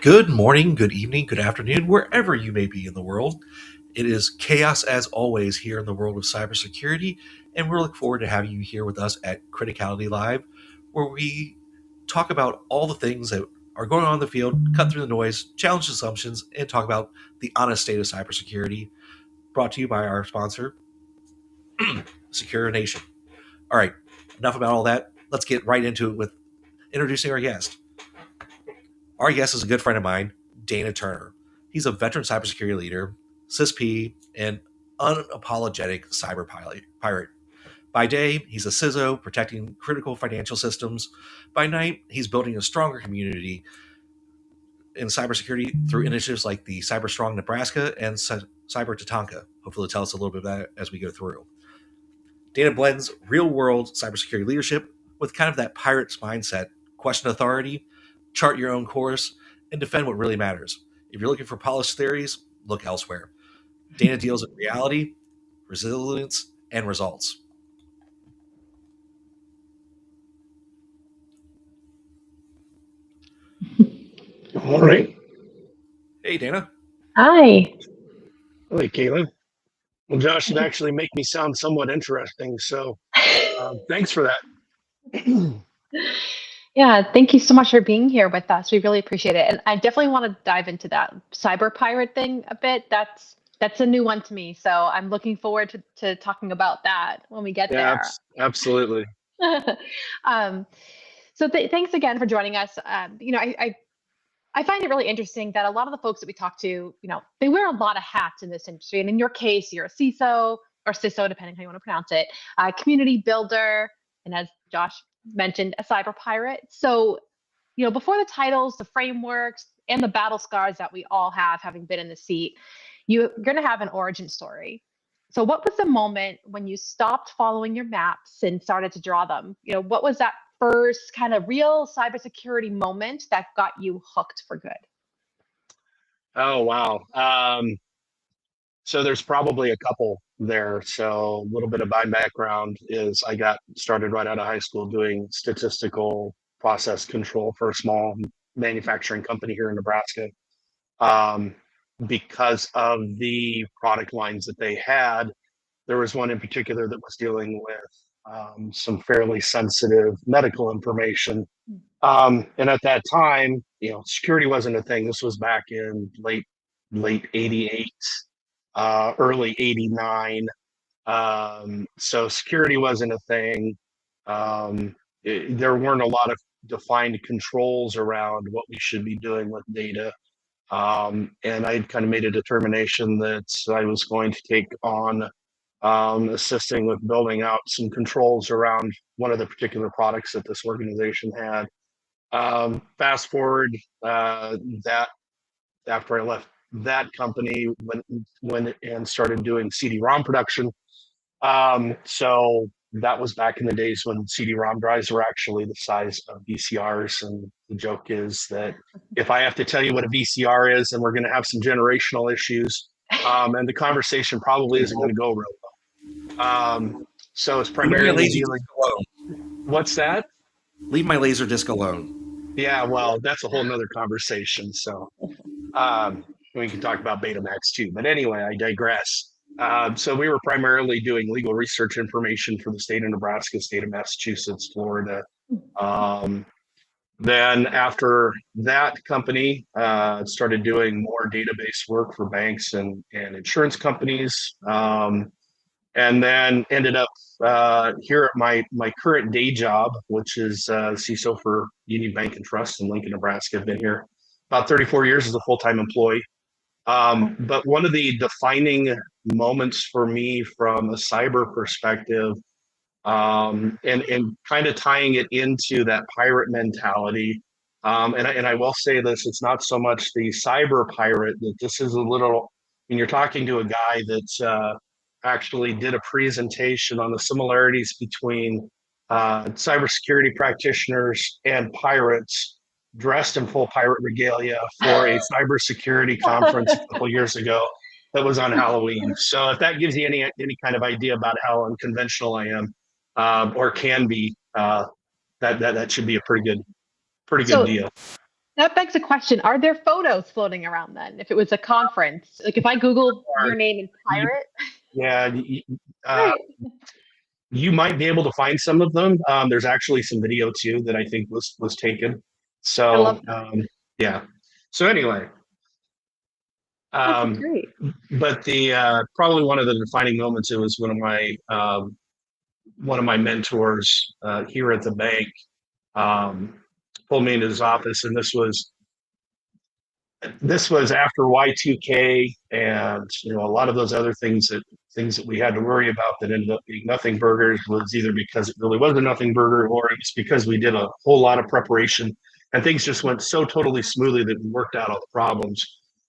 Good morning, good evening, good afternoon, wherever you may be in the world. It is chaos as always here in the world of cybersecurity, and we're looking forward to having you here with us at Criticality Live, where we talk about all the things that are going on in the field, cut through the noise, challenge assumptions, and talk about the honest state of cybersecurity. Brought to you by our sponsor, Secure Nation. All right, enough about all that. Let's get right into it with introducing our guest. Our guest is a good friend of mine, Dana Turner. He's a veteran cybersecurity leader, CISP, and unapologetic cyber pirate. By day, he's a CISO protecting critical financial systems. By night, he's building a stronger community in cybersecurity through initiatives like the Cyber Strong Nebraska and Cyber Tatanka. Hopefully, he'll tell us a little bit about that as we go through. Dana blends real world cybersecurity leadership with kind of that pirate's mindset, question authority, chart your own course, and defend what really matters. If you're looking for polished theories, look elsewhere. Dana deals in reality, resilience, and results. Good morning. Hey, Dana. Hi. Hey, Caitlin. Well, Josh, it actually make me sound somewhat interesting, so thanks for that. Yeah, thank you so much for being here with us. We really appreciate it. And I definitely want to dive into that cyber pirate thing a bit. That's a new one to me. So I'm looking forward to talking about that when we get Yeah, there. absolutely. Thanks again for joining us. I find it really interesting that a lot of the folks that we talk to, they wear a lot of hats in this industry. And in your case, you're a CISO or CISO, depending how you want to pronounce it, a community builder, and as Josh mentioned, a cyber pirate. So, before the titles, the frameworks, and the battle scars that we all have, having been in the seat, you're going to have an origin story. So what was the moment when you stopped following your maps and started to draw them? What was that first kind of real cybersecurity moment that got you hooked for good? Oh, wow. So there's probably a couple there. So a little bit of my background is I got started right out of high school doing statistical process control for a small manufacturing company here in Nebraska. Because of the product lines that they had, there was one in particular that was dealing with some fairly sensitive medical information. And at that time, security wasn't a thing. This was back in late 88, early 89. So security wasn't a thing. There weren't a lot of defined controls around what we should be doing with data. And I kind of made a determination that I was going to take on assisting with building out some controls around one of the particular products that this organization had. Fast forward, that after I left that company, went and started doing CD-ROM production. So that was back in the days when CD-ROM drives were actually the size of VCRs. And the joke is that if I have to tell you what a VCR is, then we're going to have some generational issues. And the conversation probably isn't going to go real well. So it's primarily dealing. What's that? Leave my laser disc alone. Yeah, well, that's a whole nother conversation. So we can talk about Betamax too. But anyway, I digress. So we were primarily doing legal research information for the state of Nebraska, state of Massachusetts, Florida. Then after that company started doing more database work for banks and insurance companies, and then ended up here at my current day job, which is CISO for Union Bank and Trust in Lincoln, Nebraska. I've been here about 34 years as a full-time employee. But one of the defining moments for me from a cyber perspective, and kind of tying it into that pirate mentality, and I will say this, it's not so much the cyber pirate, that this is a little, when you're talking to a guy that's actually did a presentation on the similarities between cybersecurity practitioners and pirates dressed in full pirate regalia for a cybersecurity conference a couple years ago that was on Halloween. So if that gives you any kind of idea about how unconventional I am, or can be, that should be a pretty good deal. That begs a question. Are there photos floating around then? If it was a conference, like if I Googled your name and pirate, Yeah, right. you might be able to find some of them. There's actually some video too that I think was taken. I So love that. yeah. So anyway, That's um, great. but the probably one of the defining moments, it was one of my mentors here at the bank um, pulled me into his office, and this was after Y2K, and a lot of those other things that we had to worry about that ended up being nothing burgers was either because it really was a nothing burger, or it's because we did a whole lot of preparation and things just went so totally smoothly that we worked out all the problems.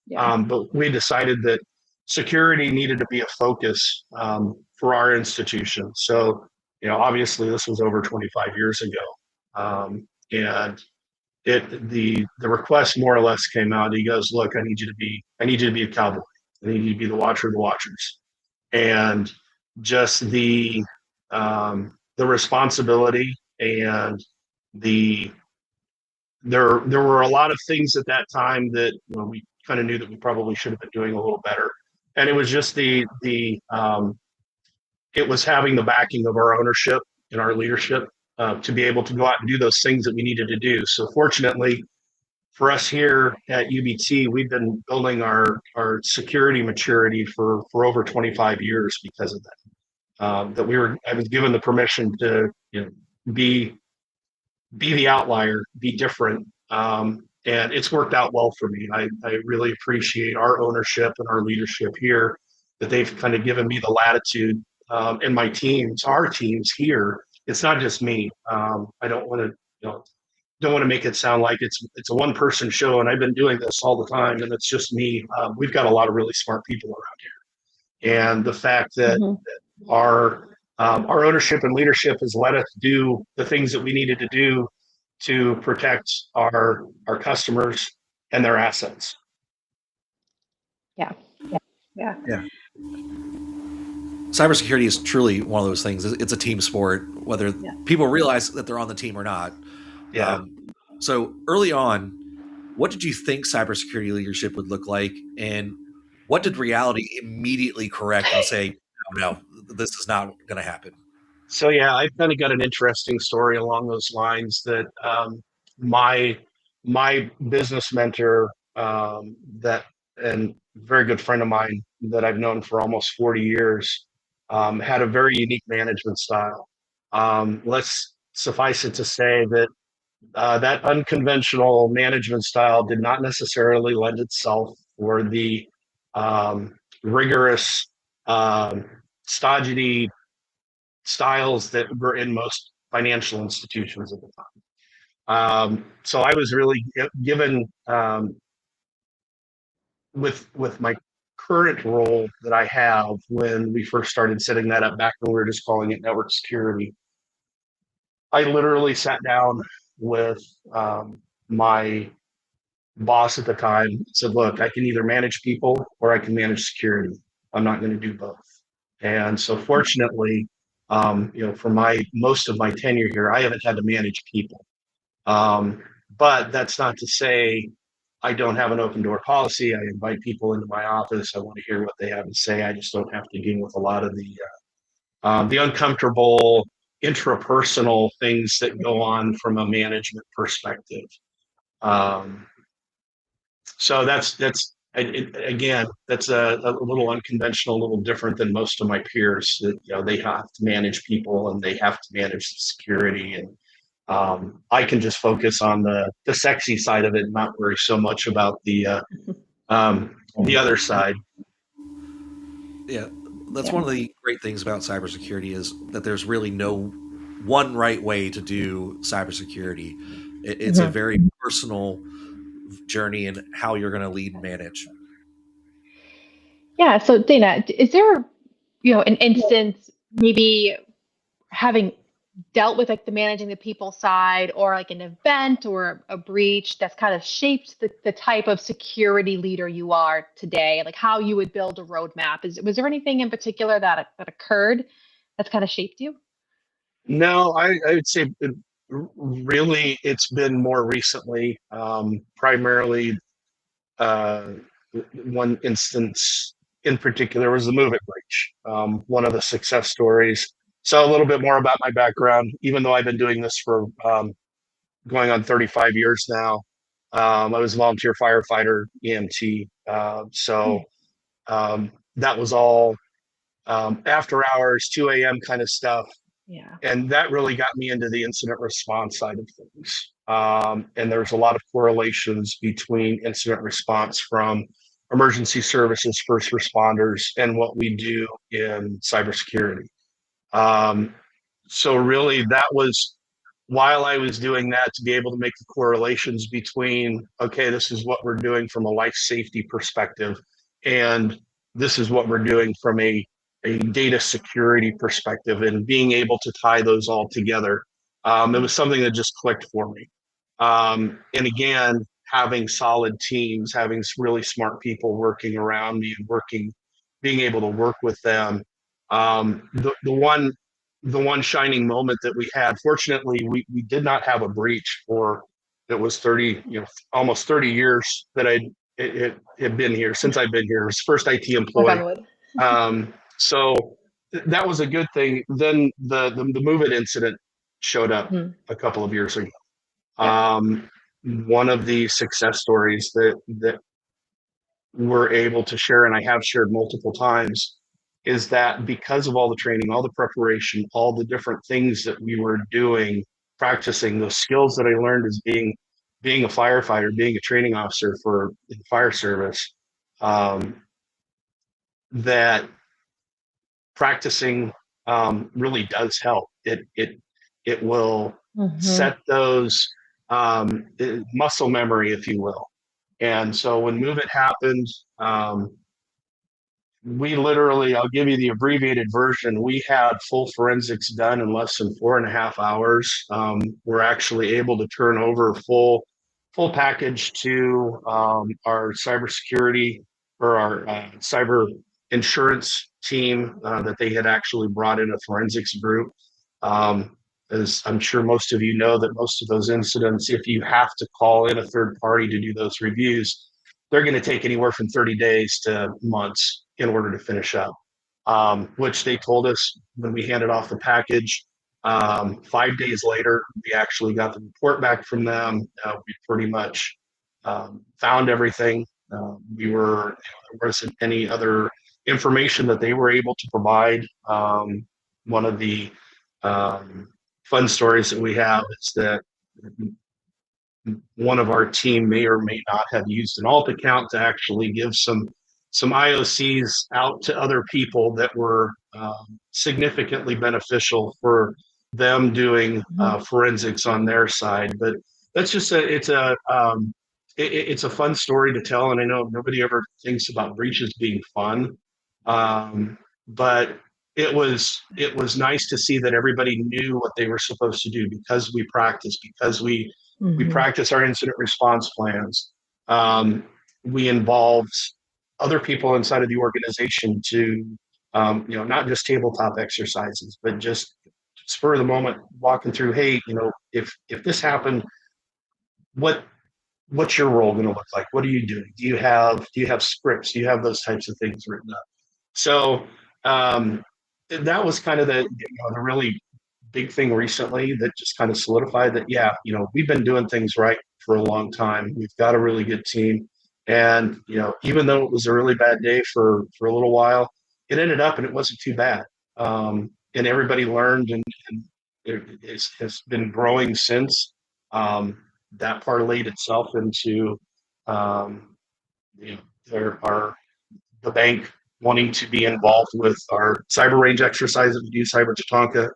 Yeah. But we decided that security needed to be a focus for our institution. So, obviously this was over 25 years ago. And the request more or less came out. He goes, "Look, I need you to be a cowboy. I need you to be the watcher of the watchers." And just the responsibility and the there were a lot of things at that time that we kind of knew that we probably should have been doing a little better. And it was just it was having the backing of our ownership and our leadership to be able to go out and do those things that we needed to do. So fortunately, for us here at UBT, we've been building our security maturity for over 25 years because of that. I was given the permission to be the outlier, be different, and it's worked out well for me. I really appreciate our ownership and our leadership here, that they've kind of given me the latitude, and my teams, our teams here. It's not just me. I don't want to don't want to make it sound like it's a one person show and I've been doing this all the time and it's just me. We've got a lot of really smart people around here, and the fact that our ownership and leadership has let us do the things that we needed to do to protect our customers and their assets. Yeah. Yeah. Yeah. Cybersecurity is truly one of those things. It's a team sport, whether people realize that they're on the team or not. Yeah. So early on, what did you think cybersecurity leadership would look like, and what did reality immediately correct and say, no, this is not going to happen? So yeah, I've kind of got an interesting story along those lines that my my business mentor that and very good friend of mine that I've known for almost 40 years had a very unique management style. Let's suffice it to say that that unconventional management style did not necessarily lend itself for the rigorous, stodgy styles that were in most financial institutions at the time. So I was really given with my current role that I have when we first started setting that up back when we were just calling it network security. I literally sat down with my boss at the time and said, "Look, I can either manage people or I can manage security. I'm not going to do both." And so fortunately, for most of my tenure here, I haven't had to manage people. But that's not to say I don't have an open door policy. I invite people into my office. I want to hear what they have to say. I just don't have to deal with a lot of the uncomfortable intrapersonal things that go on from a management perspective. Um, so again, that's a little unconventional, a little different than most of my peers. That they have to manage people and they have to manage security, and I can just focus on the sexy side of it, and not worry so much about the other side. Yeah, that's one of the great things about cybersecurity is that there's really no one right way to do cybersecurity. It's a very personal journey in how you're going to lead and manage. Yeah. So Dana, is there, an instance maybe having dealt with like the managing the people side, or like an event or a breach that's kind of shaped the type of security leader you are today, like how you would build a roadmap? Was there anything in particular that occurred that's kind of shaped you? No, I would say Really, it's been more recently, primarily one instance in particular was the Move It breach, one of the success stories. So a little bit more about my background, even though I've been doing this for going on 35 years now. I was a volunteer firefighter, EMT. That was all after hours, 2 a.m. kind of stuff. Yeah. And that really got me into the incident response side of things. And there's a lot of correlations between incident response from emergency services, first responders, and what we do in cybersecurity. So really, that was while I was doing that to be able to make the correlations between, okay, this is what we're doing from a life safety perspective, and this is what we're doing from a data security perspective, and being able to tie those all together. It was something that just clicked for me. And again, having solid teams, having really smart people working around me and being able to work with them. The one shining moment that we had, fortunately, we did not have a breach for, it was 30, almost 30 years that it had been here, since I've been here. It was first IT employee. So that was a good thing. Then the Move It incident showed up a couple of years ago. One of the success stories that we're able to share, and I have shared multiple times, is that because of all the training, all the preparation, all the different things that we were doing, practicing those skills that I learned as being a firefighter, being a training officer for the fire service, that practicing really does help. It will set those muscle memory, if you will. And so when Move It happened, we literally, I'll give you the abbreviated version. We had full forensics done in less than 4.5 hours. We're actually able to turn over full package to our cybersecurity, or our cyber insurance team, that they had actually brought in a forensics group. As I'm sure most of you know, that most of those incidents, if you have to call in a third party to do those reviews, they're going to take anywhere from 30 days to months in order to finish up, which they told us when we handed off the package. 5 days later, we actually got the report back from them. We pretty much found everything. There wasn't any other information that they were able to provide. One of the fun stories that we have is that one of our team may or may not have used an alt account to actually give some IOCs out to other people that were significantly beneficial for them doing forensics on their side. But that's just it's a fun story to tell, and I know nobody ever thinks about breaches being fun, but it was nice to see that everybody knew what they were supposed to do, because we practiced, because we practice our incident response plans. We involved other people inside of the organization to, not just tabletop exercises, but just spur of the moment, walking through, hey, if this happened, what's your role going to look like? What are you doing? Do you have scripts? Do you have those types of things written up? So that was kind of the really big thing recently that just kind of solidified that, we've been doing things right for a long time. We've got a really good team. And, even though it was a really bad day for a little while, it ended up and it wasn't too bad. And everybody learned, and it has been growing since. That parlayed itself into, the bank wanting to be involved with our cyber range exercise that we do, Cyber Tatanka.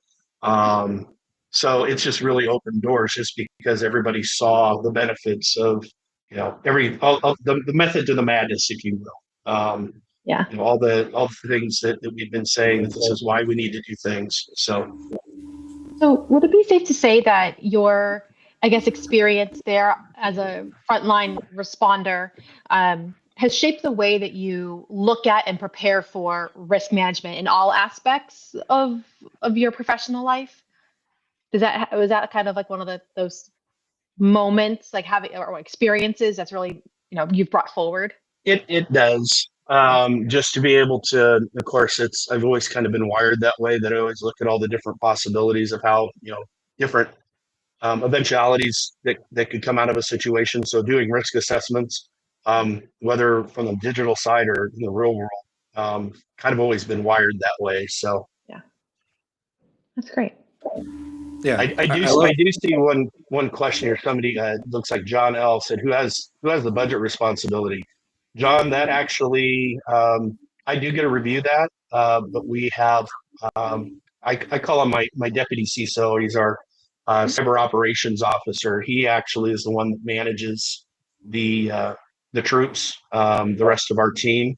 So it's just really opened doors, just because everybody saw the benefits of, the method to the madness, if you will. All the things that we've been saying, that this is why we need to do things. So would it be safe to say that your, I guess, experience there as a frontline responder has shaped the way that you look at and prepare for risk management in all aspects of your professional life? Was that kind of like one of those moments, like having or experiences that's really, you've brought forward? It does. Just to be able to, of course, I've always kind of been wired that way, that I always look at all the different possibilities of how, different eventualities that could come out of a situation. So doing risk assessments, whether from the digital side or in the real world, kind of always been wired that way. So Yeah, that's great. Yeah, I do see one question here. Somebody looks like John L said, who has the budget responsibility? John, that actually I do get to review that, but we have I call him my deputy CISO. He's our cyber operations officer. He actually is the one that manages the troops, the rest of our team.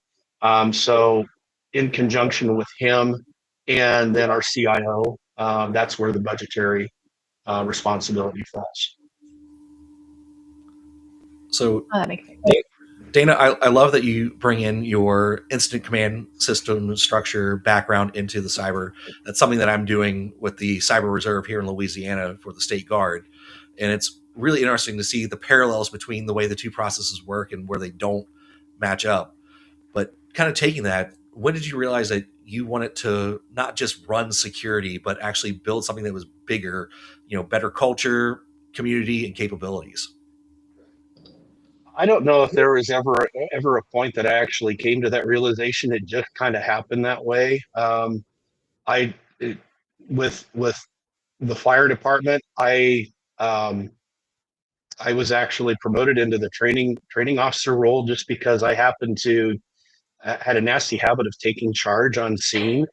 So in conjunction with him and then our CIO, that's where the budgetary responsibility falls. So Oh, that makes sense. Dana, I love that you bring in your incident command system structure background into the cyber. That's something that I'm doing with the Cyber Reserve here in Louisiana for the State Guard. And it's really interesting to see the parallels between the way the two processes work and where they don't match up. But kind of taking that, when did you realize that you wanted to not just run security, but actually build something that was bigger, better culture, community, and capabilities? I don't know if there was ever a point that I actually came to that realization. It just kind of happened that way. I it, with the fire department, I was actually promoted into the training officer role just because I happened to had a nasty habit of taking charge on scene.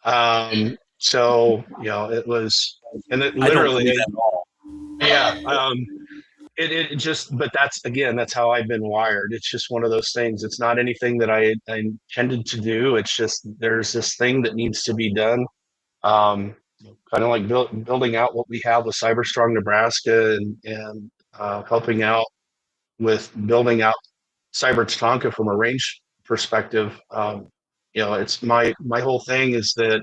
So it was, and it I don't literally, believe that at all. yeah. It just, but that's how I've been wired. It's just one of those things. It's not anything that I intended to do. It's just there's this thing that needs to be done. Kind of like building out what we have with CyberStrong Nebraska and helping out with building out Cyber Tatanka from a range perspective. It's my whole thing is that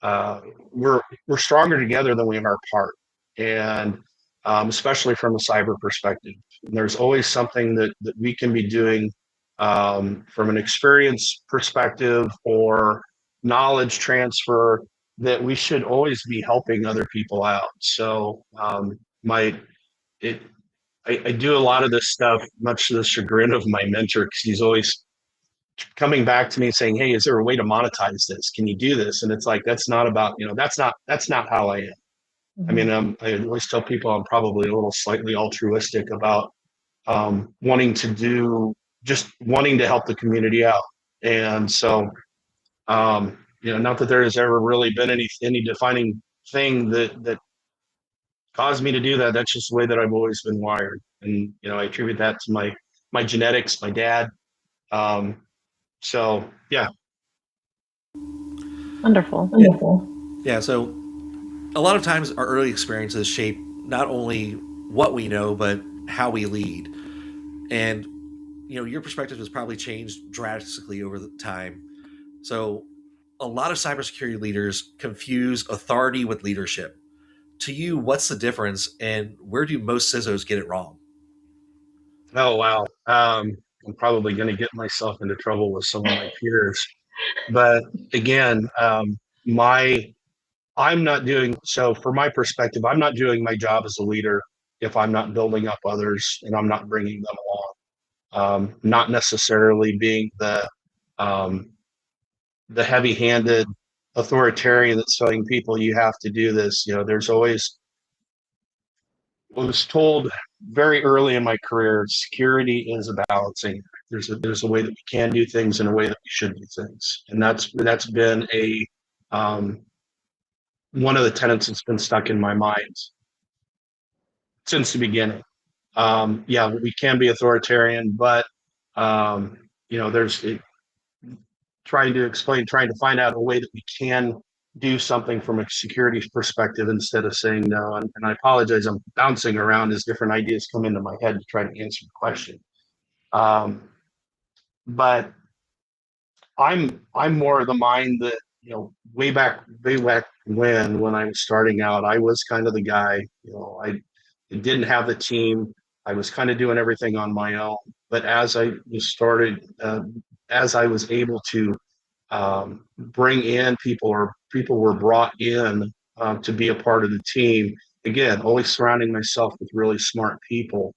uh, we're stronger together than we are apart, and especially from a cyber perspective. And there's always something that we can be doing from an experience perspective or knowledge transfer that we should always be helping other people out. So my it I do a lot of this stuff, much to the chagrin of my mentor, because he's always coming back to me saying, "Hey, is there a way to monetize this? Can you do this?" And it's like, that's not about, that's not how I am. I mean, I always tell people I'm probably a little slightly altruistic about just wanting to help the community out. And so, not that there has ever really been any defining thing that caused me to do that. That's just the way that I've always been wired. And, I attribute that to my genetics, my dad. So yeah. Wonderful. Yeah, so a lot of times our early experiences shape not only what we know, but how we lead. And, your perspective has probably changed drastically over the time. So a lot of cybersecurity leaders confuse authority with leadership. To you, what's the difference and where do most CISOs get it wrong? Oh, wow. I'm probably going to get myself into trouble with some of my peers. But again, I'm not doing so from my perspective, I'm not doing my job as a leader if I'm not building up others and I'm not bringing them along. Not necessarily being um, the heavy-handed authoritarian that's telling people you have to do this. There's always, I was told very early in my career, security is a balancing. There's a way that we can do things and a way that we should do things, and that's been a one of the tenets that's been stuck in my mind since the beginning. Yeah, we can be authoritarian, but there's trying to find out a way that we can do something from a security perspective instead of saying no. And I apologize, I'm bouncing around as different ideas come into my head to try to answer the question. But I'm more of the mind that way back when I was starting out, I was kind of the guy. I didn't have the team. I was kind of doing everything on my own. But as I was able to bring in people, or people were brought in to be a part of the team. Again, always surrounding myself with really smart people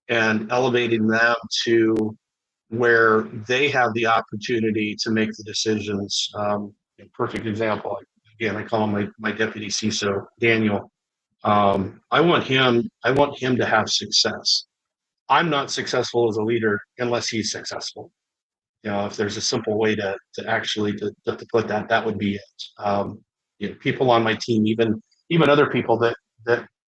and elevating them to where they have the opportunity to make the decisions. A perfect example, again, I call him my deputy CISO, Daniel. I want him to have success. I'm not successful as a leader unless he's successful. If there's a simple way to actually to put that, that would be it. People on my team, even other people that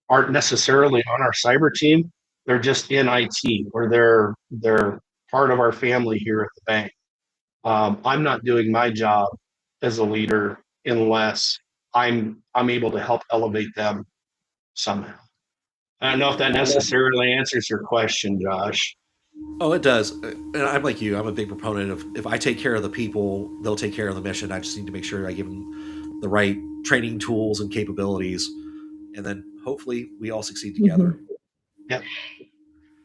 aren't necessarily on our cyber team, they're just in IT, or they're part of our family here at the bank. I'm not doing my job as a leader unless I'm able to help elevate them somehow. I don't know if that necessarily answers your question, Josh. Oh, it does. And I'm like you. I'm a big proponent of if I take care of the people, they'll take care of the mission. I just need to make sure I give them the right training tools and capabilities, and then hopefully we all succeed together. Yep.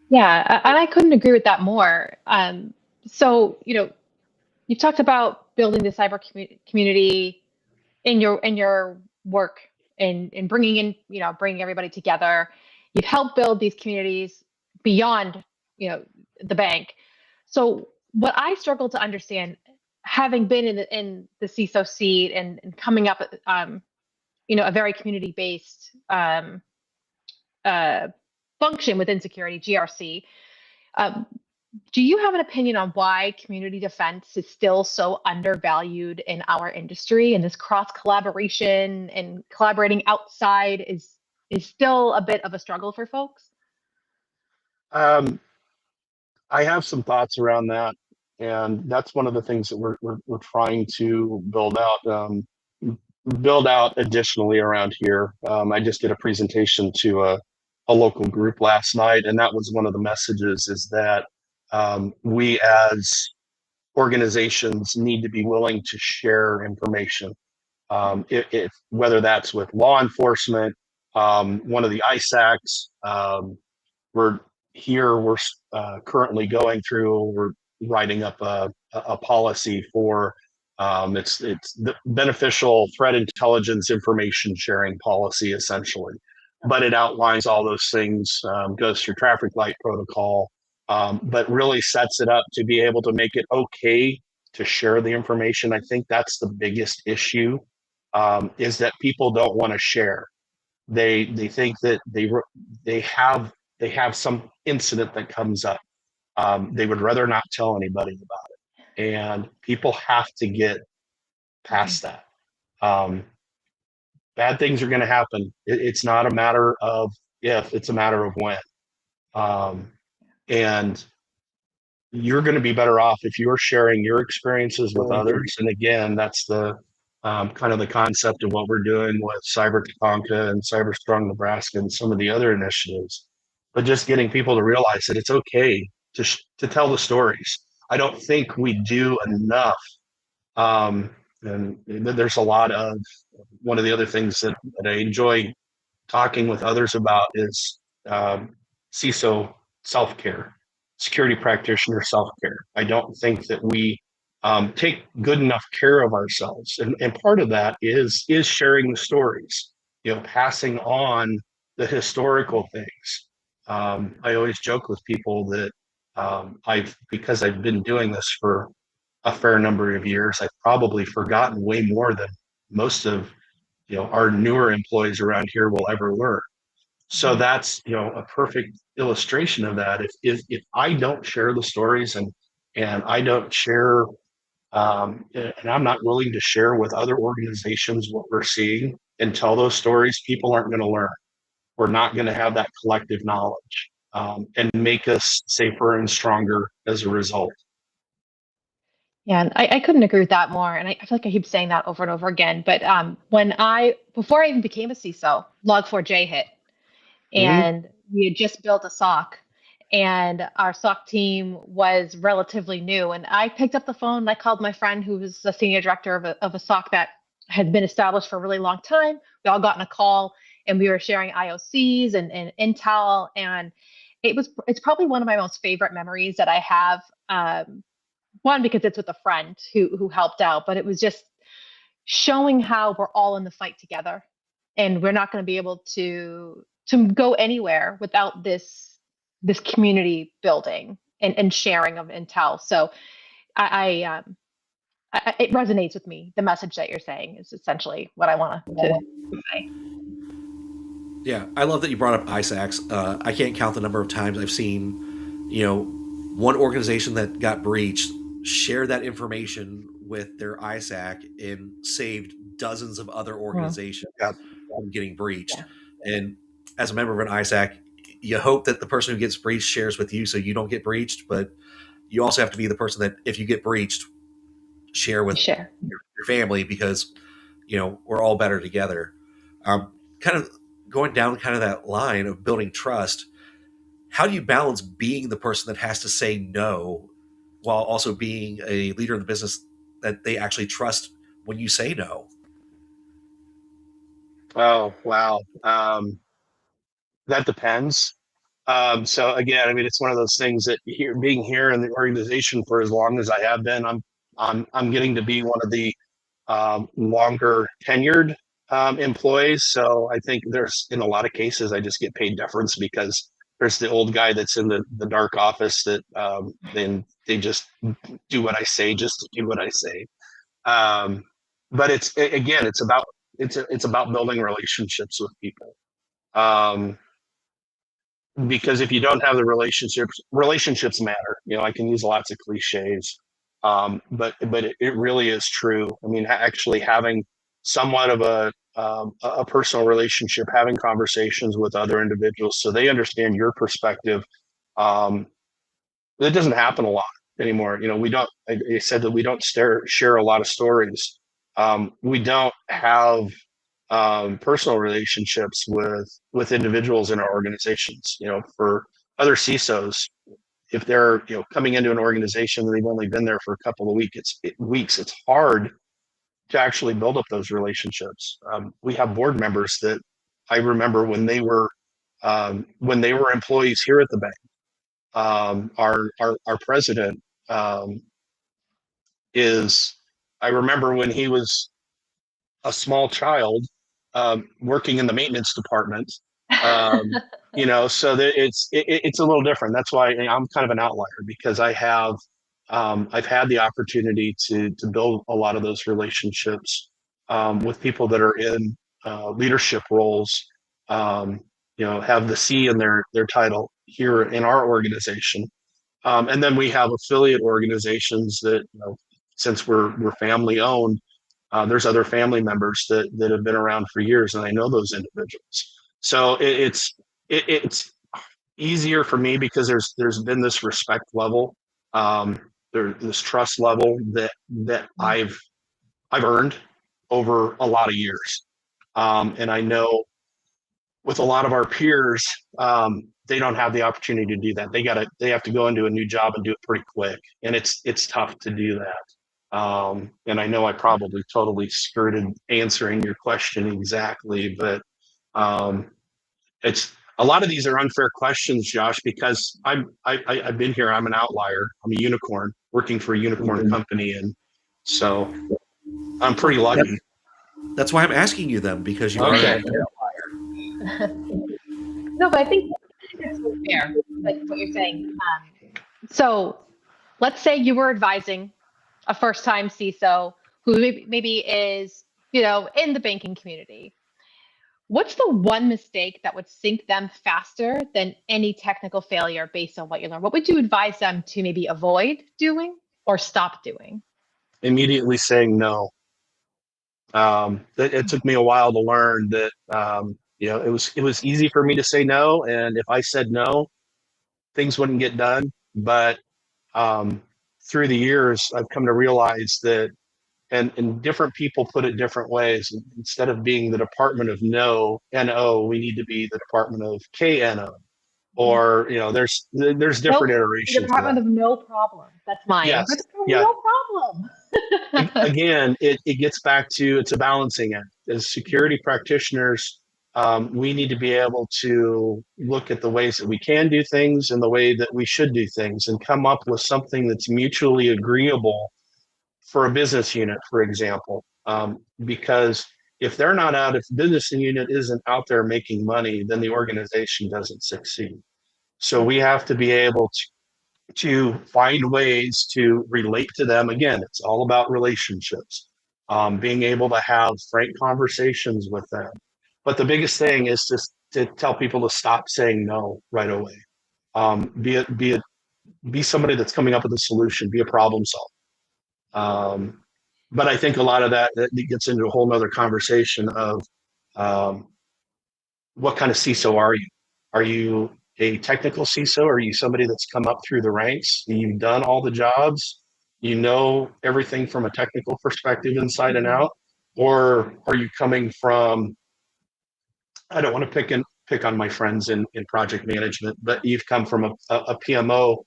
Yeah, and I couldn't agree with that more. So, you've talked about building the cyber community in your work and bringing in, bringing everybody together. You've helped build these communities beyond, the bank. So what I struggle to understand, having been in the CISO seat and coming up, a very community-based function within security, GRC. Do you have an opinion on why community defense is still so undervalued in our industry, and this cross collaboration and collaborating outside is still a bit of a struggle for folks? I have some thoughts around that, and that's one of the things that we're trying to build out additionally around here. I just did a presentation to a local group last night, and that was one of the messages, is that we as organizations need to be willing to share information. Whether that's with law enforcement, one of the ISACs, we're currently we're writing up a policy for it's the beneficial threat intelligence information sharing policy, essentially. But it outlines all those things, goes through traffic light protocol, but really sets it up to be able to make it okay to share the information. I think that's the biggest issue, is that people don't want to share. They think that they have some incident that comes up. They would rather not tell anybody about it, and people have to get past that. Bad things are going to happen. It's not a matter of if, it's a matter of when. And you're going to be better off if you're sharing your experiences with others. And again, that's the kind of the concept of what we're doing with Cyber Tatanka and Cyber Strong Nebraska and some of the other initiatives. But just getting people to realize that it's okay to tell the stories. I don't think we do enough. And there's a lot of, one of the other things that I enjoy talking with others about is CISO self-care, security practitioner self-care. I don't think that we take good enough care of ourselves. And part of that is sharing the stories, passing on the historical things. I always joke with people that because I've been doing this for a fair number of years, I've probably forgotten way more than most of our newer employees around here will ever learn. So that's a perfect illustration of that. If I don't share the stories and I don't share and I'm not willing to share with other organizations what we're seeing and tell those stories, people aren't going to learn. We're not going to have that collective knowledge and make us safer and stronger as a result. Yeah, and I couldn't agree with that more. And I feel like I keep saying that over and over again. But before I even became a CISO, Log4j hit, and we had just built a SOC, and our SOC team was relatively new. And I picked up the phone and I called my friend who was the senior director of a SOC that had been established for a really long time. We all got in a call and we were sharing IOCs and intel, and it's probably one of my most favorite memories that I have. One, because it's with a friend who helped out, but it was just showing how we're all in the fight together, and we're not going to be able to go anywhere without this community building and sharing of intel. So it resonates with me. The message that you're saying is essentially what I want to say. Yeah, I love that you brought up ISACs. I can't count the number of times I've seen, one organization that got breached share that information with their ISAC and saved dozens of other organizations from getting breached. Yeah. And as a member of an ISAC, you hope that the person who gets breached shares with you so you don't get breached, but you also have to be the person that if you get breached, share with your family, because we're all better together. Kind of going down kind of that line of building trust, how do you balance being the person that has to say no while also being a leader in the business that they actually trust when you say no? Oh, wow. That depends. So again, I mean, it's one of those things that being here in the organization for as long as I have been, I'm getting to be one of the longer tenured employees. So I think there's, in a lot of cases, I just get paid deference because there's the old guy that's in the dark office that then they just do what I say just to do what I say. But it's about building relationships with people. Because if you don't have the relationships matter. I can use lots of cliches, but it really is true. I mean, actually having somewhat of a personal relationship, having conversations with other individuals so they understand your perspective. That doesn't happen a lot anymore. We don't. I said that we don't share a lot of stories. We don't have personal relationships with individuals in our organizations. For other CISOs, if they're coming into an organization and they've only been there for a couple of weeks, it's hard to actually build up those relationships. We have board members that I remember when they were employees here at the bank. Our president is. I remember when he was a small child working in the maintenance department. So that it's a little different. That's why I'm kind of an outlier, because I've had the opportunity to build a lot of those relationships with people that are in leadership roles. Have the C in their title here in our organization, and then we have affiliate organizations that since we're family owned. There's other family members that have been around for years, and I know those individuals. So it's easier for me because there's been this respect level, this trust level that I've earned over a lot of years, and I know with a lot of our peers, they don't have the opportunity to do that. They have to go into a new job and do it pretty quick, and it's tough to do that. And I know I probably totally skirted answering your question exactly, but it's a lot of these are unfair questions, Josh, because I've been here. I'm an outlier. I'm a unicorn working for a unicorn company, and so I'm pretty lucky. That's why I'm asking you them, because you are an outlier. No, but I think it's fair, like what you're saying. So let's say you were advising a first-time CISO who maybe is, in the banking community. What's the one mistake that would sink them faster than any technical failure based on what you learned? What would you advise them to maybe avoid doing or stop doing? Immediately saying no. It took me a while to learn that, it was easy for me to say no. And if I said no, things wouldn't get done. But through the years, I've come to realize that, and different people put it different ways. Instead of being the Department of No, NO, we need to be the Department of KNO. Or, there's different iterations. Department of No Problem. That's mine. Yes. No problem. again, it gets back to, it's a balancing act. As security practitioners, we need to be able to look at the ways that we can do things and the way that we should do things and come up with something that's mutually agreeable for a business unit, for example. Because if they're not out, if the business unit isn't out there making money, then the organization doesn't succeed. So we have to be able to find ways to relate to them. Again, it's all about relationships, being able to have frank conversations with them. But the biggest thing is just to tell people to stop saying no right away. Be somebody that's coming up with a solution, be a problem solver. But I think a lot of that gets into a whole nother conversation of what kind of CISO are you? Are you a technical CISO? Are you somebody that's come up through the ranks? You've done all the jobs? You know everything from a technical perspective inside and out? Or are you coming from, I don't want to pick on my friends in project management, but you've come from a PMO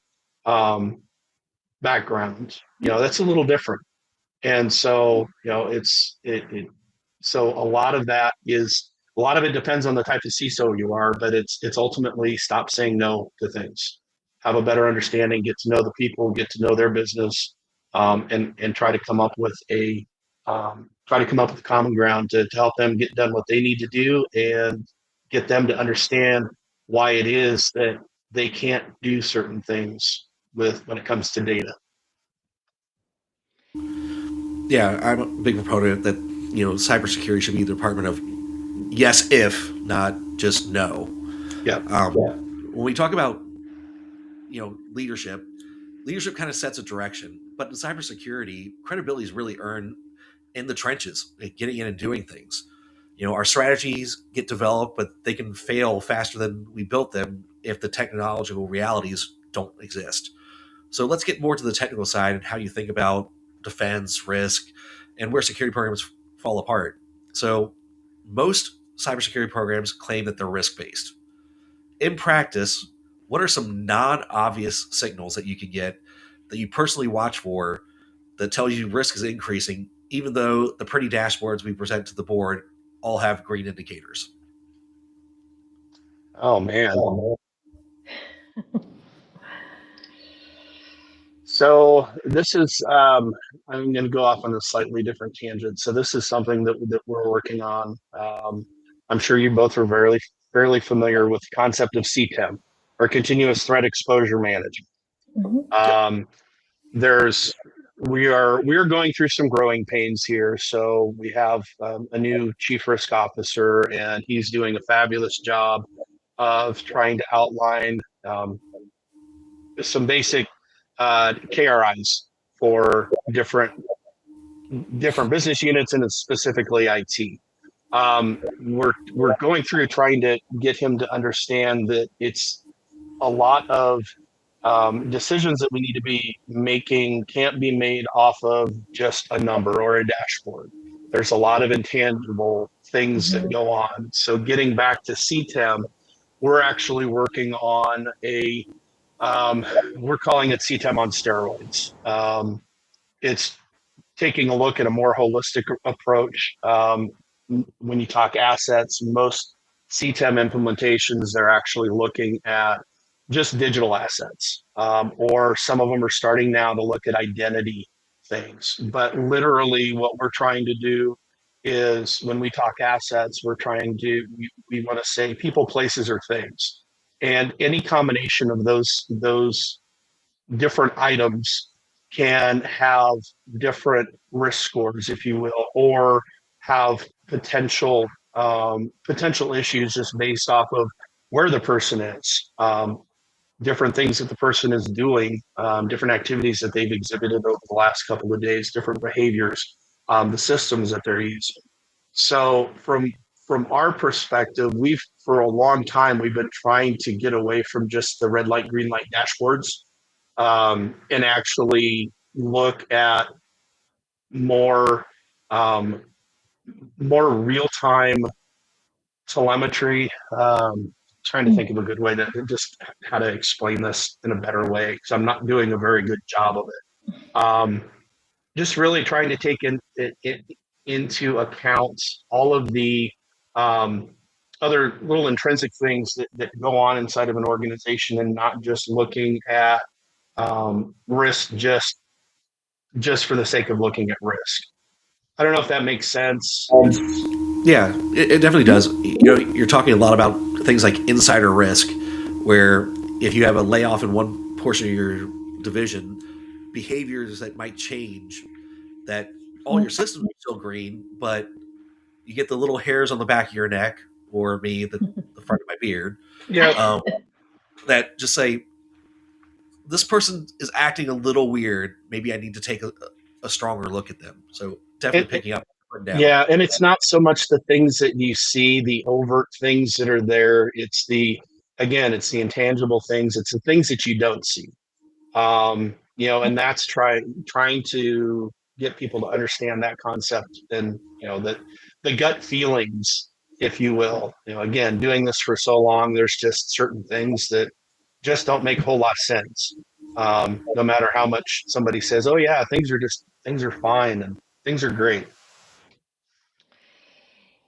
background. That's a little different. And so, so a lot of it depends on the type of CISO you are, but it's ultimately stop saying no to things, have a better understanding, get to know the people, get to know their business, and try to come up with a common ground to help them get done what they need to do and get them to understand why it is that they can't do certain things when it comes to data. Yeah, I'm a big proponent that cybersecurity should be the department of yes if, not just no. Yeah. When we talk about leadership kind of sets a direction, but in cybersecurity, credibility is really earned in the trenches, getting in and doing things. Our strategies get developed, but they can fail faster than we built them if the technological realities don't exist. So let's get more to the technical side and how you think about defense, risk, and where security programs fall apart. So most cybersecurity programs claim that they're risk-based. In practice, what are some non-obvious signals that you can get that you personally watch for that tells you risk is increasing, even though the pretty dashboards we present to the board all have green indicators? Oh man. So this is, I'm going to go off on a slightly different tangent. So this is something that we're working on. I'm sure you both are fairly familiar with the concept of CTEM, or continuous threat exposure management. Mm-hmm. We are going through some growing pains here. So we have a new chief risk officer, and he's doing a fabulous job of trying to outline some basic KRIs for different business units and specifically IT. We're going through trying to get him to understand that it's a lot of decisions that we need to be making can't be made off of just a number or a dashboard. There's a lot of intangible things that go on. So getting back to CTEM, we're actually working on we're calling it CTEM on steroids. It's taking a look at a more holistic approach. When you talk assets, most CTEM implementations, they're actually looking at just digital assets, or some of them are starting now to look at identity things. But literally what we're trying to do is when we talk assets, we want to say people, places, or things. And any combination of those different items can have different risk scores, if you will, or have potential issues just based off of where the person is, different things that the person is doing, different activities that they've exhibited over the last couple of days, different behaviors, the systems that they're using. So from our perspective, for a long time, we've been trying to get away from just the red light, green light dashboards, and actually look at more real-time telemetry. Trying to think of a good way to just how to explain this in a better way, because I'm not doing a very good job of it. just really trying to take into account all of the other little intrinsic things that go on inside of an organization, and not just looking at risk just for the sake of looking at risk. I don't know if that makes sense. Yeah, it definitely does. You're talking a lot about things like insider risk, where if you have a layoff in one portion of your division, behaviors that might change, that all your systems are still green, but you get the little hairs on the back of your neck, or me, the front of my beard, Yeah, that just say, this person is acting a little weird. Maybe I need to take a stronger look at them. So definitely it, picking up and down. yeah, and it's not so much the things that you see, the overt things that are there. It's it's the intangible things. It's the things that you don't see. And that's trying to get people to understand that concept, and that the gut feelings, if you will. Again, doing this for so long, there's just certain things that just don't make a whole lot of sense. No matter how much somebody says, "Oh yeah, things are fine and things are great."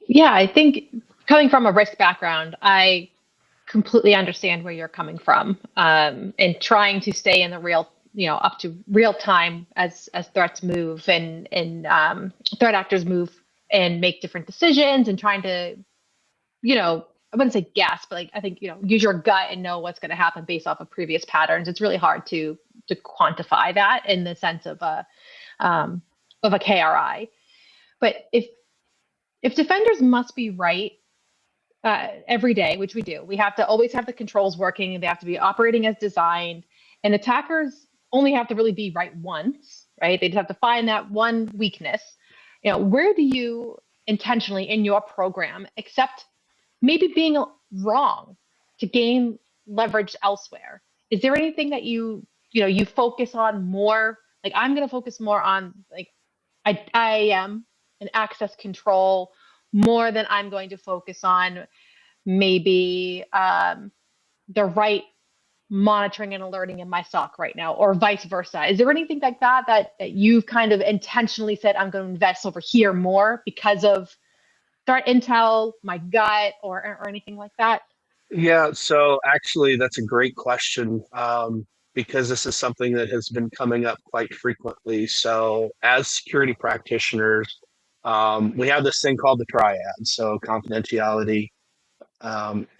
Yeah, I think coming from a risk background, I completely understand where you're coming from, and trying to stay in the real, up to real time as threats move and threat actors move and make different decisions, and trying to, I wouldn't say guess, but like I think use your gut and know what's going to happen based off of previous patterns. It's really hard to quantify that in the sense of a KRI. But if defenders must be right every day, which we do. We have to always have the controls working, and they have to be operating as designed. And attackers only have to really be right once, right? They just have to find that one weakness. Where do you intentionally in your program accept maybe being wrong to gain leverage elsewhere? Is there anything that you focus on more? Like I'm going to focus more on like IAM and access control more than I'm going to focus on maybe the right monitoring and alerting in my SOC right now, or vice versa. Is there anything like that you've kind of intentionally said, I'm going to invest over here more because of threat intel, my gut, or anything like that? Yeah, so actually, that's a great question, because this is something that has been coming up quite frequently. So, as security practitioners, we have this thing called the triad. So, confidentiality,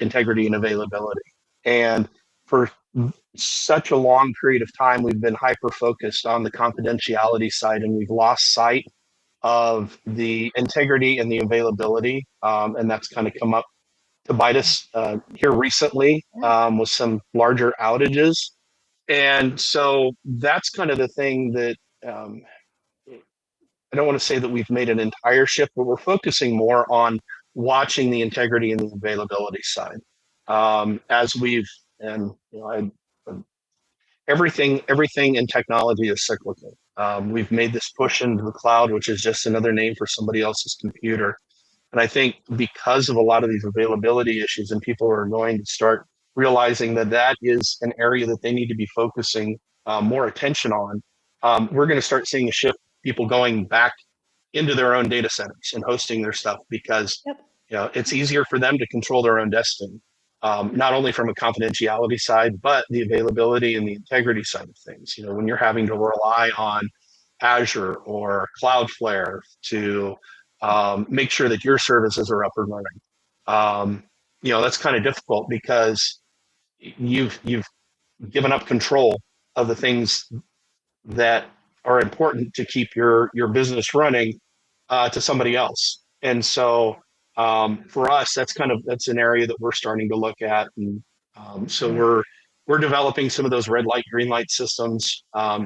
integrity, and availability. And for such a long period of time, we've been hyper focused on the confidentiality side, and we've lost sight of the integrity and the availability. And that's kind of come up to bite us here recently, with some larger outages. And so that's kind of the thing that, I don't want to say that we've made an entire shift, but we're focusing more on watching the integrity and the availability side. As we've, and everything in technology is cyclical. We've made this push into the cloud, which is just another name for somebody else's computer. And I think because of a lot of these availability issues, and people are going to start realizing that that is an area that they need to be focusing more attention on, we're going to start seeing a shift, people going back into their own data centers and hosting their stuff, because it's easier for them to control their own destiny, not only from a confidentiality side, but the availability and the integrity side of things. When you're having to rely on Azure or Cloudflare to make sure that your services are up and running. That's kind of difficult, because you've given up control of the things that are important to keep your business running to somebody else. And so for us, that's an area that we're starting to look at, and so we're developing some of those red light, green light systems,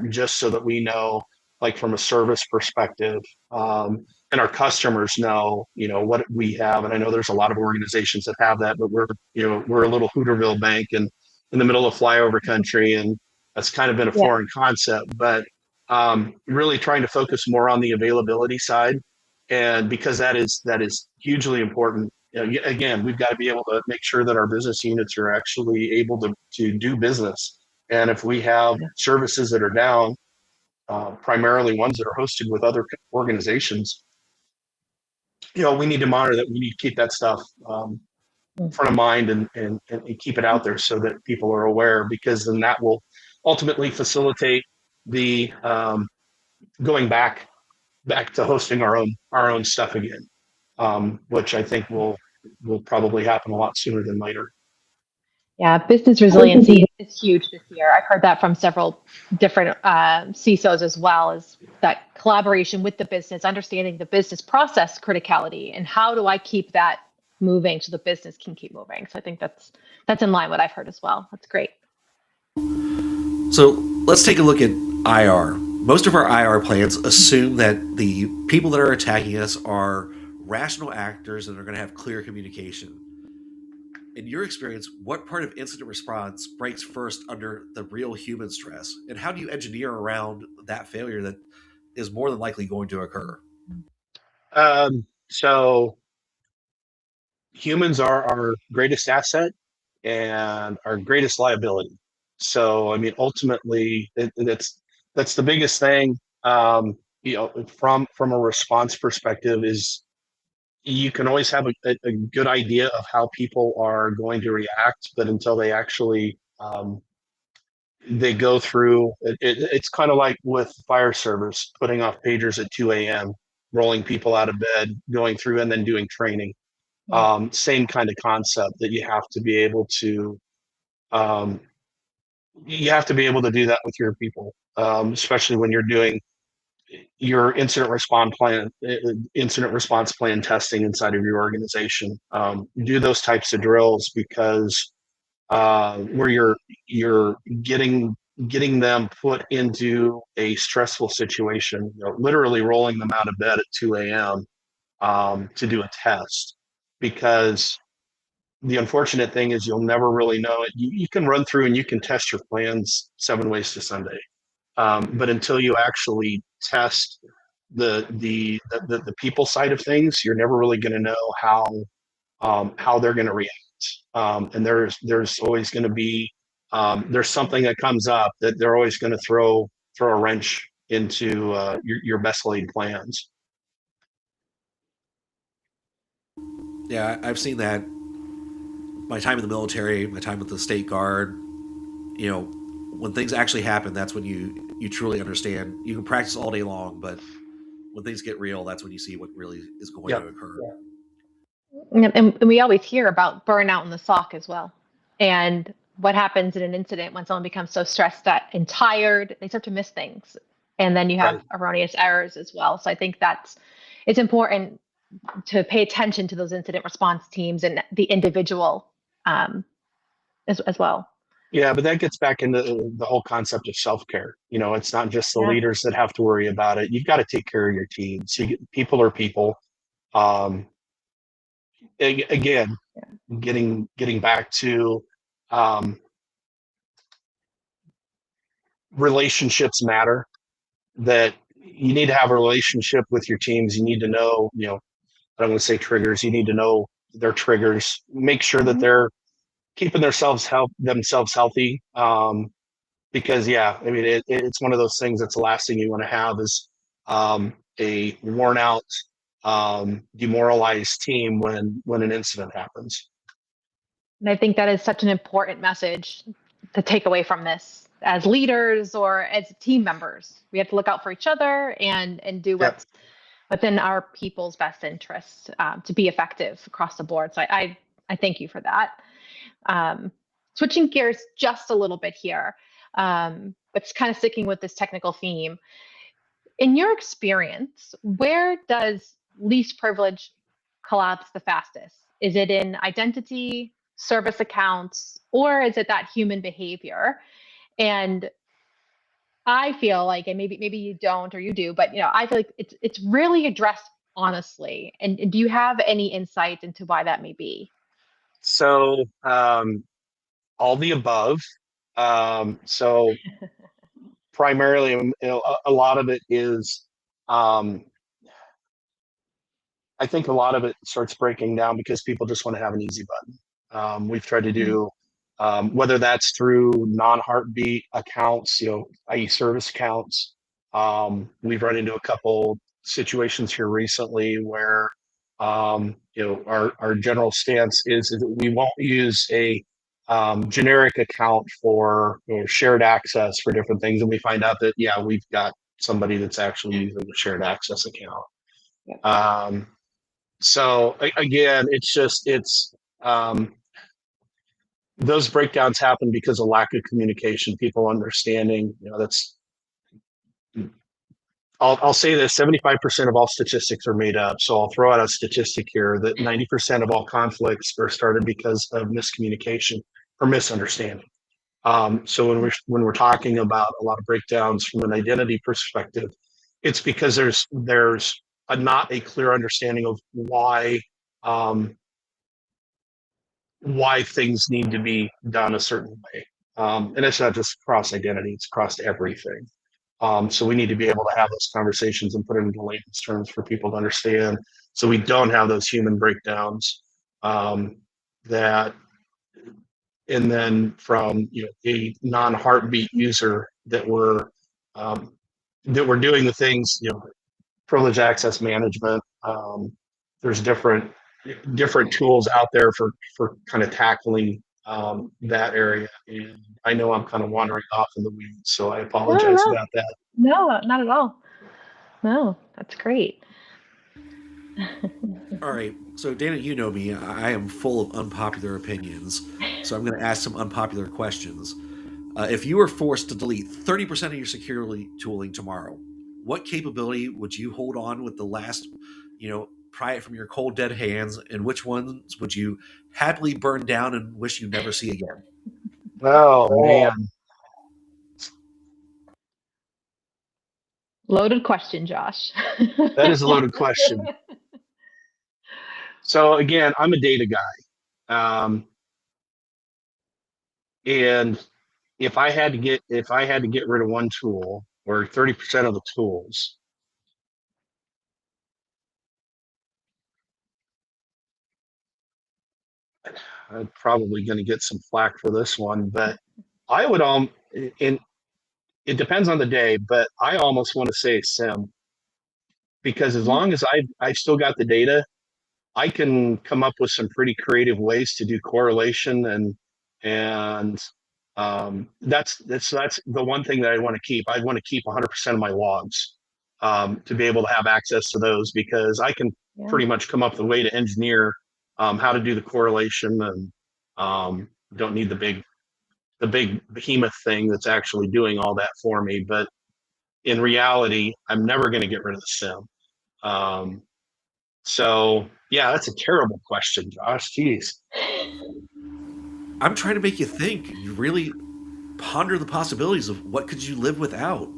just so that we know, like from a service perspective, and our customers know, what we have. And I know there's a lot of organizations that have that, but we're a little Hooterville bank and in the middle of flyover country, and that's kind of been a foreign concept. But really trying to focus more on the availability side, and because that is hugely important. Again, we've got to be able to make sure that our business units are actually able to do business. And if we have services that are down, primarily ones that are hosted with other organizations, we need to monitor that. We need to keep that stuff front of mind and keep it out there so that people are aware, because then that will ultimately facilitate the going back to hosting our own stuff again, which I think will probably happen a lot sooner than later. Yeah, business resiliency is huge this year. I've heard that from several different CISOs as well, as that collaboration with the business, understanding the business process criticality, and how do I keep that moving so the business can keep moving. So I think that's in line with what I've heard as well. That's great. So let's take a look at IR. Most of our IR plans assume that the people that are attacking us are rational actors and are going to have clear communication. In your experience, what part of incident response breaks first under the real human stress? And how do you engineer around that failure that is more than likely going to occur? So humans are our greatest asset and our greatest liability. So, I mean, ultimately, that's the biggest thing. From a response perspective, is you can always have a good idea of how people are going to react, but until they actually they go through, it's kind of like with fire service, putting off pagers at 2 a.m., rolling people out of bed, going through, and then doing training. Same kind of concept, that you have to be able to do that with your people, especially when you're doing your incident response plan testing inside of your organization. Do those types of drills, because where you're getting them put into a stressful situation, literally rolling them out of bed at 2 a.m. To do a test, because the unfortunate thing is you'll never really know it. You can run through and you can test your plans 7 ways to Sunday, but until you actually test the people side of things, you're never really going to know how they're going to react. And there's always going to be there's something that comes up that they're always going to throw a wrench into your best laid plans. Yeah, I've seen that. My time in the military, my time with the state guard, when things actually happen, that's when you truly understand. You can practice all day long, but when things get real, that's when you see what really is going to occur. And we always hear about burnout in the SOC as well, and what happens in an incident when someone becomes so stressed and tired, they start to miss things, and then you have erroneous errors as well. So I think it's important to pay attention to those incident response teams and the individual as well. Yeah, but that gets back into the whole concept of self-care. It's not just the leaders that have to worry about it. You've got to take care of your teams. People are people. Again, getting back to relationships matter. That you need to have a relationship with your teams. You need to know, I don't want to say triggers. You need to know their triggers. Make sure that they're keeping themselves healthy. Because I mean, it's one of those things that's the last thing you want to have is a worn out, demoralized team when an incident happens. And I think that is such an important message to take away from this as leaders or as team members. We have to look out for each other and do what's within our people's best interests to be effective across the board. So I thank you for that. Switching gears just a little bit here, but kind of sticking with this technical theme. In your experience, where does least privilege collapse the fastest? Is it in identity, service accounts, or is it that human behavior? And I feel like, and maybe you don't or you do, but I feel like it's really addressed honestly. And do you have any insight into why that may be? So all the above. So primarily, a lot of it is. I think a lot of it starts breaking down because people just want to have an easy button. We've tried to do, whether that's through non-heartbeat accounts, i.e. service accounts, We've run into a couple situations here recently where our general stance is that we won't use a generic account for shared access for different things, and we find out that we've got somebody that's actually using the shared access account. Yeah. So again, those breakdowns happen because of lack of communication, people understanding. I'll say this: 75% of all statistics are made up. So I'll throw out a statistic here that 90% of all conflicts are started because of miscommunication or misunderstanding. So when we're talking about a lot of breakdowns from an identity perspective, it's because there's not a clear understanding of why things need to be done a certain way. And it's not just across identity; it's across everything. So we need to be able to have those conversations and put it into layman's terms for people to understand, so we don't have those human breakdowns. And then from a non-heartbeat user that we're doing the things, privilege access management. There's different tools out there for kind of tackling that area. And I know I'm kind of wandering off in the weeds, so I apologize about that. No, not at all. No, that's great. All right. So, Dana, you know me. I am full of unpopular opinions. So, I'm going to ask some unpopular questions. If you were forced to delete 30% of your security tooling tomorrow, what capability would you hold on with the last, pry it from your cold, dead hands? And which ones would you happily burn down and wish you never see again? Oh, man. Loaded question, Josh. That is a loaded question. So again, I'm a data guy. And if I had to get rid of one tool or 30% of the tools, I'm probably going to get some flack for this one, but I would and it depends on the day, but I almost want to say SIM, because as long as I've still got the data, I can come up with some pretty creative ways to do correlation, and that's the one thing that I want to keep. I want to keep 100% of my logs, to be able to have access to those, because I can pretty much come up with a way to engineer how to do the correlation, and don't need the big behemoth thing that's actually doing all that for me. But in reality, I'm never going to get rid of the SIM. So yeah, that's a terrible question, Josh. Jeez. I'm trying to make you think. You really ponder the possibilities of what could you live without.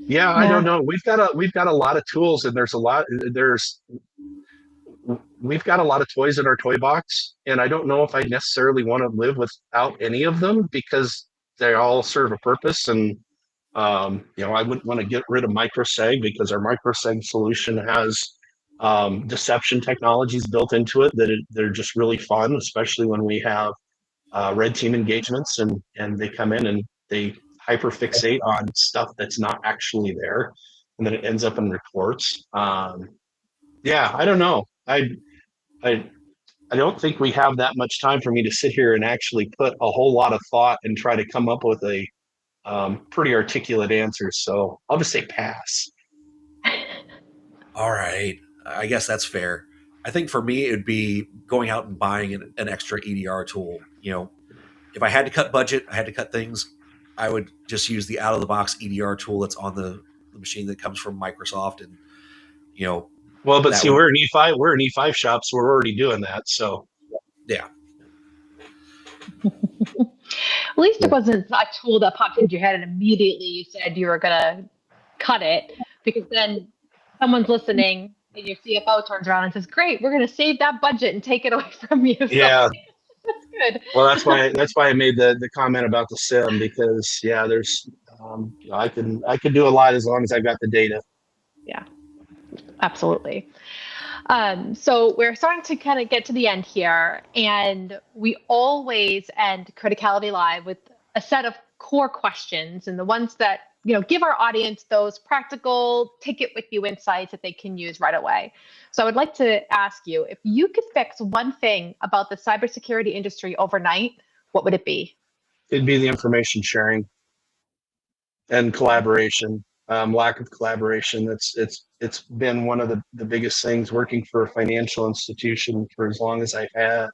Yeah, I don't know. We've got a lot of tools, and we've got a lot of toys in our toy box, and I don't know if I necessarily want to live without any of them, because they all serve a purpose. And I wouldn't want to get rid of microseg, because our microseg solution has deception technologies built into it they're just really fun, especially when we have red team engagements, and they come in and they hyperfixate on stuff that's not actually there, and then it ends up in reports. Yeah, I don't know. I don't think we have that much time for me to sit here and actually put a whole lot of thought and try to come up with a pretty articulate answer. So I'll just say pass. All right. I guess that's fair. I think for me, it'd be going out and buying an extra EDR tool. If I had to cut budget, I had to cut things, I would just use the out of the box EDR tool that's on the machine that comes from Microsoft. And, well, but see, we're an E5 shop, so we're already doing that. So, yeah. At least it wasn't a tool that popped into your head and immediately you said you were going to cut it, because then someone's listening and your CFO turns around and says, great, we're going to save that budget and take it away from you. Yeah. So, that's good. Well, that's why I made the comment about the SIM, because there's I can do a lot as long as I got the data. Yeah, absolutely. So we're starting to kind of get to the end here, and we always end Criticality Live with a set of core questions and the ones that, give our audience those practical, take it with you insights that they can use right away. So I would like to ask you, if you could fix one thing about the cybersecurity industry overnight, what would it be? It'd be the information sharing and collaboration. Lack of collaboration. It's been one of the biggest things working for a financial institution for as long as I have.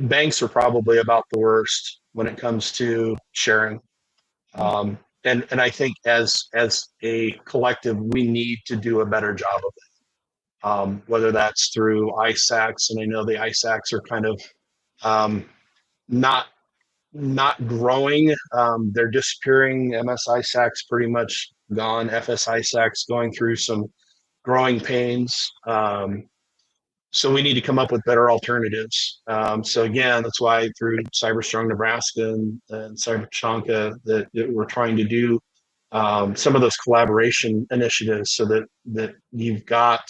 Banks are probably about the worst when it comes to sharing. And I think as a collective, we need to do a better job of it. Whether that's through ISACs, and I know the ISACs are kind of not growing. They're disappearing. MS-ISAC's pretty much gone. FS-ISAC's going through some growing pains. So we need to come up with better alternatives. So again, that's why through CyberStrong Nebraska and CyberChanka that we're trying to do some of those collaboration initiatives, so that you've got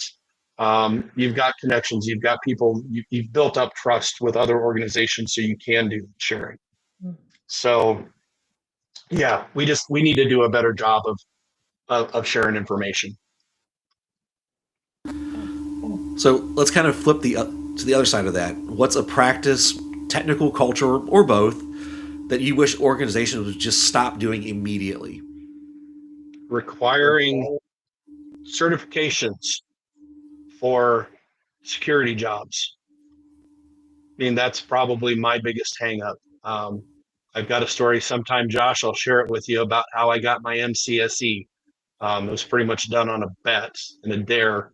connections, you've got people, you've built up trust with other organizations, so you can do sharing. So yeah, we need to do a better job of sharing information. So let's kind of flip to the other side of that. What's a practice, technical, culture, or both, that you wish organizations would just stop doing immediately? Requiring certifications for security jobs. I mean, that's probably my biggest hang up. I've got a story sometime, Josh, I'll share it with you, about how I got my MCSE. It was pretty much done on a bet and a dare.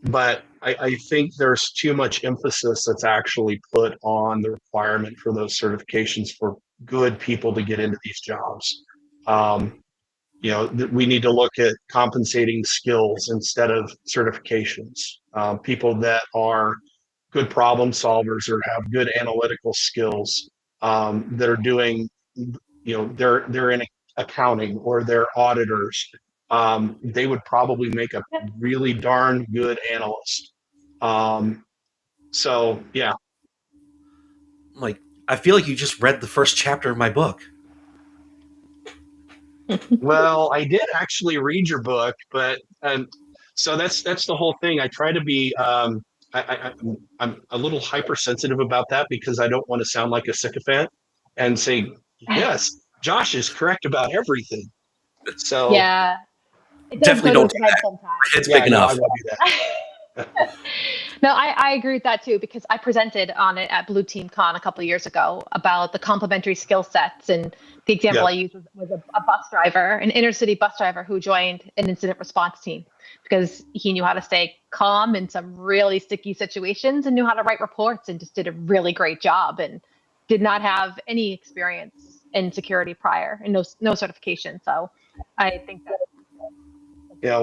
But I think there's too much emphasis that's actually put on the requirement for those certifications for good people to get into these jobs. We need to look at compensating skills instead of certifications. People that are good problem solvers or have good analytical skills, that are doing, they're in accounting or they're auditors. They would probably make a really darn good analyst. So yeah. Like, I feel like you just read the first chapter of my book. Well, I did actually read your book, but so that's the whole thing. I try to be I'm a little hypersensitive about that, because I don't want to sound like a sycophant and say, yes, Josh is correct about everything. So Yeah, it does definitely go don't to do his head that. sometimes. My head's yeah, big no, enough. I won't do that. No, I agree with that too, because I presented on it at Blue Team Con a couple of years ago about the complementary skill sets. And the example Yeah. I used was a bus driver, an inner city bus driver who joined an incident response team because he knew how to stay calm in some really sticky situations and knew how to write reports and just did a really great job and did not have any experience in security prior and no certification. So I think that. Yeah,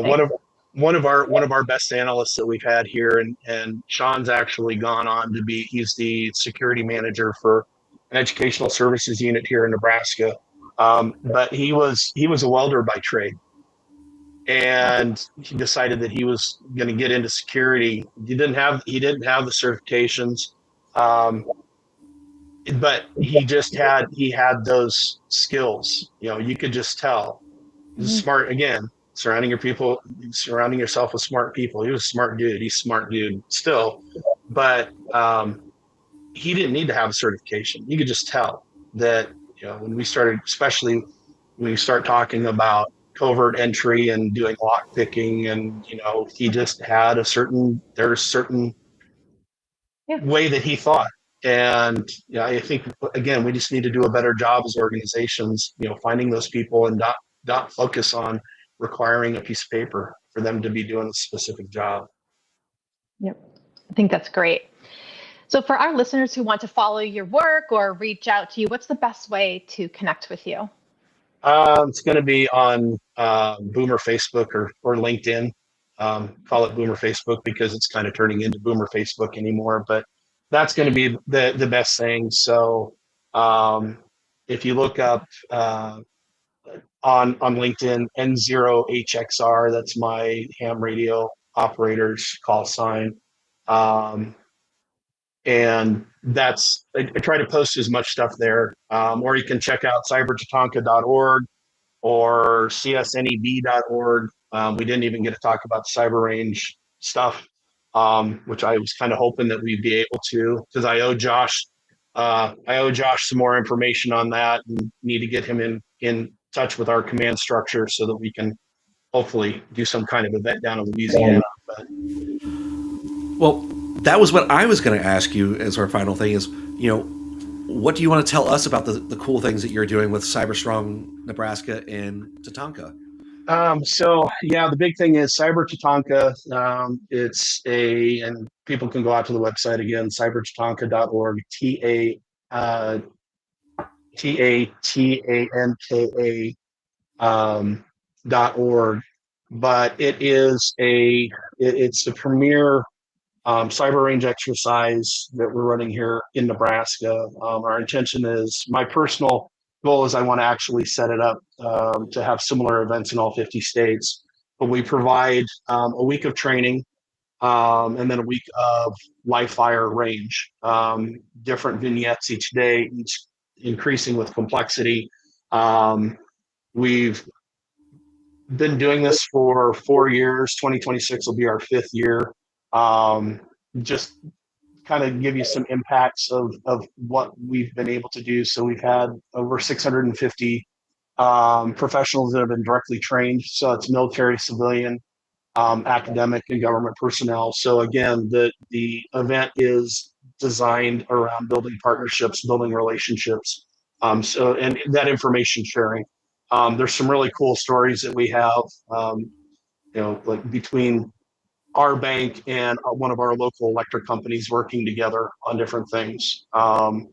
one of our best analysts that we've had here, and Sean's actually gone on to be, he's the security manager for an educational services unit here in Nebraska. But he was a welder by trade, and he decided that he was going to get into security. He didn't have the certifications, but he had those skills. You could just tell. He's smart. Again, surrounding yourself with smart people. He was a smart dude. He's a smart dude still, but he didn't need to have a certification. You could just tell that, when we started, especially when we start talking about covert entry and doing lock picking, and he just had a certain way that he thought. And I think, again, we just need to do a better job as organizations, finding those people and not focus on requiring a piece of paper for them to be doing a specific job. Yep. I think that's great. So for our listeners who want to follow your work or reach out to you, what's the best way to connect with you? It's going to be on Boomer Facebook or LinkedIn. Call it Boomer Facebook because it's kind of turning into Boomer Facebook anymore, but that's going to be the best thing. So if you look up on LinkedIn, N0HXR, that's my ham radio operator's call sign. And that's, I try to post as much stuff there. Or you can check out cybertatanka.org or csneb.org. We didn't even get to talk about cyber range stuff, which I was kind of hoping that we'd be able to, because I owe Josh some more information on that, and need to get him in touch with our command structure so that we can hopefully do some kind of event down in Louisiana. But Well, that was what I was going to ask you as our final thing is, what do you want to tell us about the cool things that you're doing with CyberStrong Nebraska and Tatanka? So yeah, the big thing is Cyber Tatanka. And people can go out to the website again, cybertatanka.org, TATANKA .org. But it's the premier cyber range exercise that we're running here in Nebraska. Our intention is, my personal goal is I want to actually set it up to have similar events in all 50 states. But we provide a week of training and then a week of live fire range, different vignettes each day, each increasing with complexity. We've been doing this for 4 years. 2026 will be our 5th year. Just kind of give you some impacts of what we've been able to do. So we've had over 650 professionals that have been directly trained. So it's military, civilian, academic, and government personnel. So again, the event is designed around building partnerships, building relationships. And that information sharing. There's some really cool stories that we have, like between our bank and one of our local electric companies working together on different things. And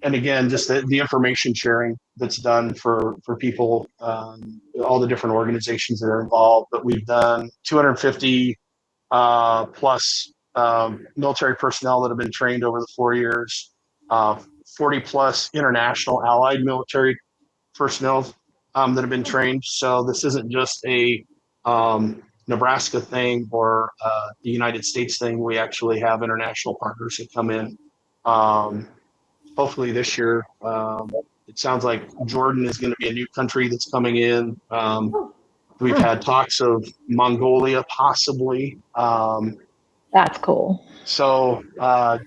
again, just the information sharing that's done for people, all the different organizations that are involved. But we've done 250 plus military personnel that have been trained over the 4 years, 40 plus international allied military personnel that have been trained. So this isn't just a Nebraska thing or the United States thing. We actually have international partners that come in. Hopefully this year, it sounds like Jordan is going to be a new country that's coming in. We've had talks of Mongolia possibly. That's cool. So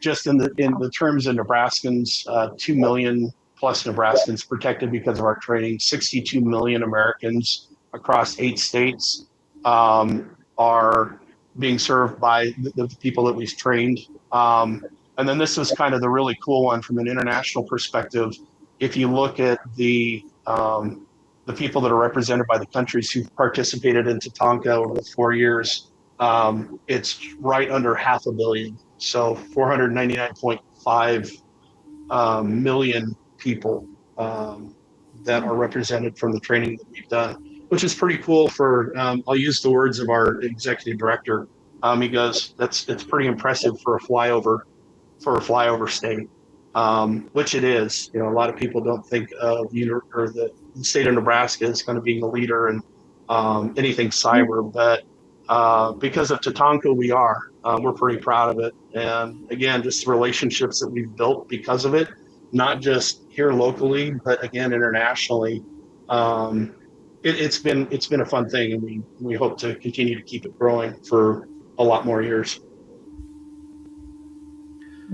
just in the terms of Nebraskans, 2 million plus Nebraskans protected because of our training. 62 million Americans across 8 states are being served by the people that we've trained. And then this is kind of the really cool one from an international perspective. If you look at the people that are represented by the countries who've participated in Tatanka over the 4 years, it's right under 500 million. So 499.5 million people that are represented from the training that we've done, which is pretty cool for, I'll use the words of our executive director. He goes, it's pretty impressive for a flyover state, which it is. A lot of people don't think of the state of Nebraska as kind of being a leader in anything cyber, but because of Tatanka, we're pretty proud of it. And again, just the relationships that we've built because of it, not just here locally, but again, internationally. It's been a fun thing, and we hope to continue to keep it growing for a lot more years.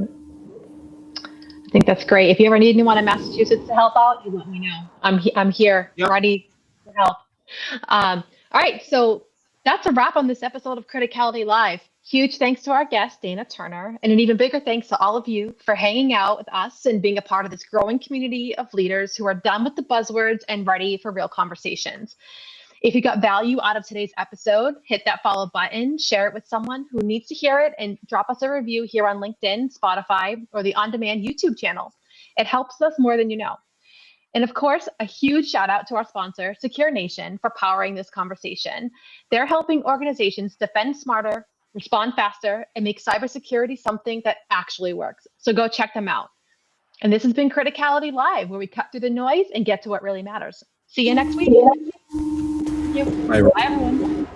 I think that's great. If you ever need anyone in Massachusetts to help out, you let me know. I'm here, Yep. ready to help. All right, so that's a wrap on this episode of Criticality Live. Huge thanks to our guest, Dana Turner, and an even bigger thanks to all of you for hanging out with us and being a part of this growing community of leaders who are done with the buzzwords and ready for real conversations. If you got value out of today's episode, hit that follow button, share it with someone who needs to hear it, and drop us a review here on LinkedIn, Spotify, or the on-demand YouTube channel. It helps us more than you know. And of course, a huge shout out to our sponsor, Secure Nation, for powering this conversation. They're helping organizations defend smarter, respond faster, and make cybersecurity something that actually works. So go check them out. And this has been Criticality Live, where we cut through the noise and get to what really matters. See you next week. Thank you. Bye. Bye, everyone.